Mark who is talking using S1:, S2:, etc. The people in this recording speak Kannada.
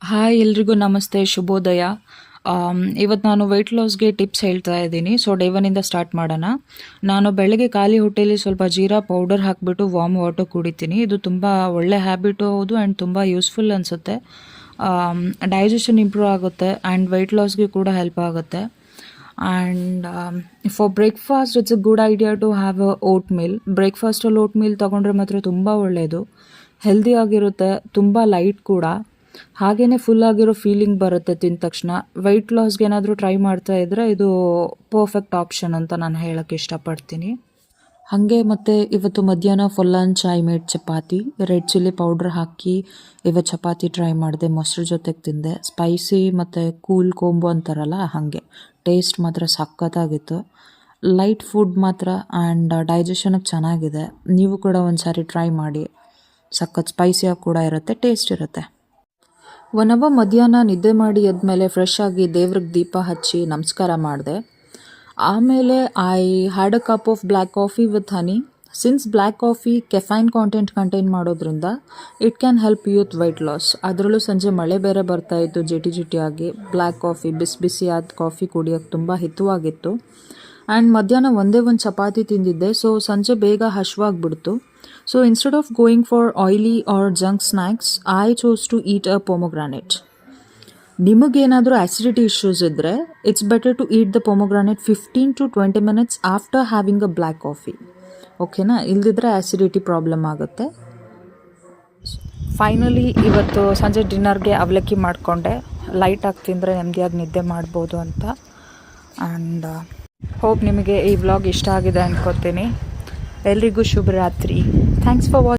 S1: ಹಾಯ್ ಎಲ್ರಿಗೂ ನಮಸ್ತೆ, ಶುಭೋದಯ. ಇವತ್ತು ನಾನು ವೆಯ್ಟ್ ಲಾಸ್ಗೆ ಟಿಪ್ಸ್ ಹೇಳ್ತಾ ಇದ್ದೀನಿ. ಸೊ ಡೇ 1 ಸ್ಟಾರ್ಟ್ ಮಾಡೋಣ. ನಾನು ಬೆಳಗ್ಗೆ ಖಾಲಿ ಹೊಟ್ಟೆಯಲ್ಲಿ ಸ್ವಲ್ಪ ಜೀರಾ ಪೌಡರ್ ಹಾಕಿಬಿಟ್ಟು ವಾರ್ಮ್ ವಾಟರ್ ಕುಡಿತೀನಿ. ಇದು ತುಂಬ ಒಳ್ಳೆ ಹ್ಯಾಬಿಟು ಹೌದು ಆ್ಯಂಡ್ ತುಂಬ ಯೂಸ್ಫುಲ್ ಅನಿಸುತ್ತೆ. ಡೈಜೆಷನ್ ಇಂಪ್ರೂವ್ ಆಗುತ್ತೆ ಆ್ಯಂಡ್ ವೆಯ್ಟ್ ಲಾಸ್ಗೆ ಕೂಡ ಹೆಲ್ಪ್ ಆಗುತ್ತೆ. And for breakfast it's a good idea to have a oatmeal. ಬ್ರೇಕ್ಫಾಸ್ಟಲ್ಲಿ ಓಟ್ ಮೀಲ್ ತೊಗೊಂಡ್ರೆ ಮಾತ್ರ ತುಂಬ ಒಳ್ಳೆಯದು. ಹೆಲ್ದಿ ಆಗಿರುತ್ತೆ, ತುಂಬ ಲೈಟ್ ಕೂಡ. ಹಾಗೆಯೇ ಫುಲ್ ಆಗಿರೋ ಫೀಲಿಂಗ್ ಬರುತ್ತೆ ತಿಂದ ತಕ್ಷಣ. ವೆಯ್ಟ್ ಲಾಸ್ಗೆ ಏನಾದರೂ ಟ್ರೈ ಮಾಡ್ತಾ ಇದ್ದರೆ ಇದು ಪರ್ಫೆಕ್ಟ್ ಆಪ್ಷನ್ ಅಂತ ನಾನು ಹೇಳೋಕ್ಕೆ ಇಷ್ಟಪಡ್ತೀನಿ. ಹಾಗೆ ಮತ್ತು ಇವತ್ತು ಮಧ್ಯಾಹ್ನ full lunch I made chapati. Red chilli powder ಹಾಕಿ ಇವತ್ತು ಚಪಾತಿ ಟ್ರೈ ಮಾಡಿದೆ, ಮೊಸರು ಜೊತೆಗೆ ತಿಂದೆ. ಸ್ಪೈಸಿ ಮತ್ತು ಕೂಲ್ ಕೊಂಬು ಅಂತಾರಲ್ಲ ಹಾಗೆ. ಟೇಸ್ಟ್ ಮಾತ್ರ ಸಖತ್ತಾಗಿತ್ತು. ಲೈಟ್ ಫುಡ್ ಮಾತ್ರ ಆ್ಯಂಡ್ ಡೈಜೆಷನಿಗೆ ಚೆನ್ನಾಗಿದೆ. ನೀವು ಕೂಡ ಒಂದು ಸಾರಿ ಟ್ರೈ ಮಾಡಿ. ಸಖತ್ ಸ್ಪೈಸಿಯಾಗಿ ಕೂಡ ಇರುತ್ತೆ, ಟೇಸ್ಟ್ ಇರುತ್ತೆ. 1 ಅವರ್ ಮಧ್ಯಾಹ್ನ ನಿದ್ದೆ ಮಾಡಿ ಎದ್ಮೇಲೆ ಫ್ರೆಶ್ ಆಗಿ ದೇವ್ರಿಗೆ ದೀಪ ಹಚ್ಚಿ ನಮಸ್ಕಾರ ಮಾಡಿದೆ. ಆಮೇಲೆ I had a cup of black coffee with honey. Since black coffee caffeine contain ಮಾಡೋದ್ರಿಂದ it can help with weight loss. ಅದರಲ್ಲೂ ಸಂಜೆ ಮಳೆ ಬೇರೆ ಬರ್ತಾಯಿತ್ತು ಜಿಟಿಯಾಗಿ. ಬ್ಲ್ಯಾಕ್ ಕಾಫಿ ಬಿಸಿಯಾದ ಕಾಫಿ ಕುಡಿಯೋಕ್ಕೆ ತುಂಬ ಹಿತವಾಗಿತ್ತು. ಆ್ಯಂಡ್ ಮಧ್ಯಾಹ್ನ ಒಂದೇ ಒಂದು ಚಪಾತಿ ತಿಂದಿದ್ದೆ, ಸೊ ಸಂಜೆ ಬೇಗ ಹಶ್ವಾಗ್ಬಿಡ್ತು. So instead of going for oily or junk snacks, I chose to eat a pomegranate. ನಿಮಗೇನಾದರೂ ಆ್ಯಸಿಡಿಟಿ ಇಶ್ಯೂಸ್ ಇದ್ದರೆ it's better to eat the pomegranate 15 to 20 minutes after having a black coffee. ಓಕೆನಾ? ಇಲ್ದಿದ್ರೆ ಆ್ಯಸಿಡಿಟಿ ಪ್ರಾಬ್ಲಮ್ ಆಗುತ್ತೆ. ಫೈನಲಿ ಇವತ್ತು ಸಂಜೆ ಡಿನ್ನರ್ಗೆ ಅವಲಕ್ಕಿ ಮಾಡಿಕೊಂಡೆ. ಲೈಟಾಗಿ ತಿಂದರೆ ನೆಮ್ಮದಿಯಾಗಿ ನಿದ್ದೆ ಮಾಡ್ಬೋದು ಅಂತ. ಆ್ಯಂಡ್ ಹೋಪ್ ನಿಮಗೆ ಈ ವ್ಲಾಗ್ ಇಷ್ಟ ಆಗಿದೆ ಅಂದ್ಕೋತೀನಿ. ಎಲ್ರಿಗೂ ಶುಭರಾತ್ರಿ. Thanks for watching.